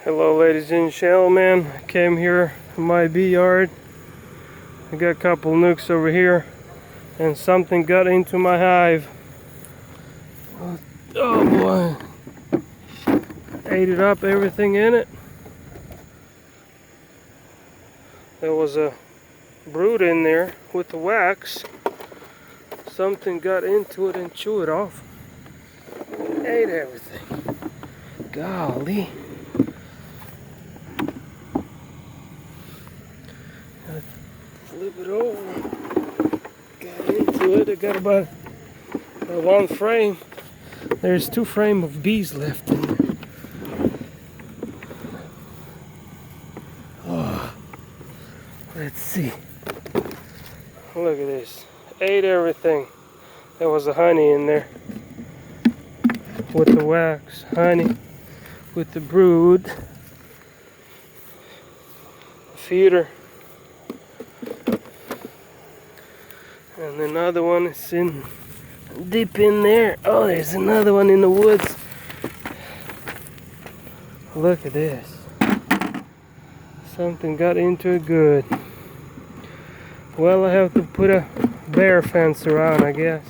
Hello ladies and gentlemen, I came here in my bee yard. I got a couple nukes over here and something got into my hive. Oh boy, ate it up, everything in it. There was a brood in there with the wax. Something got into it and chewed it off. Ate everything. Golly. Flip it over. Got into it. I got about one frame. There's 2 frames of bees left in there. Oh, let's see. Look at this. Ate everything. There was the honey in there. With the wax. Honey. With the brood. Feeder. And another one is in deep in there. Oh, there's another one in the woods. Look at this. Something got into it good. Well, I have to put a bear fence around, I guess.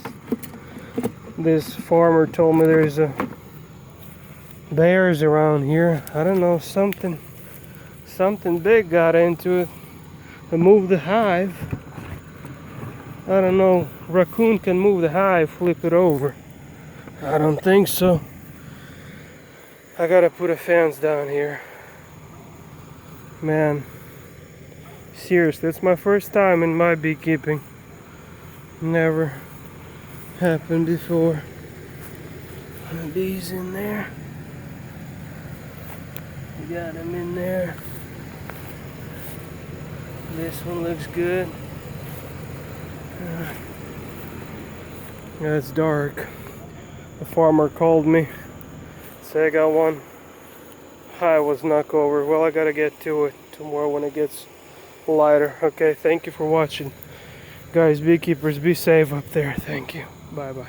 This farmer told me there's bears around here. I don't know, something big got into it and moved the hive. I don't know, raccoon can move the hive, flip it over. I don't think so. I gotta put a fence down here. Man, seriously, it's my first time in my beekeeping. Never happened before. Bees in there. We got them in there. This one looks good. Yeah, it's dark. The farmer called me. Said I got one hive was knocked over. Well, I gotta get to it tomorrow when it gets lighter. Okay, thank you for watching. Guys, beekeepers, be safe up there. Thank you. Bye-bye.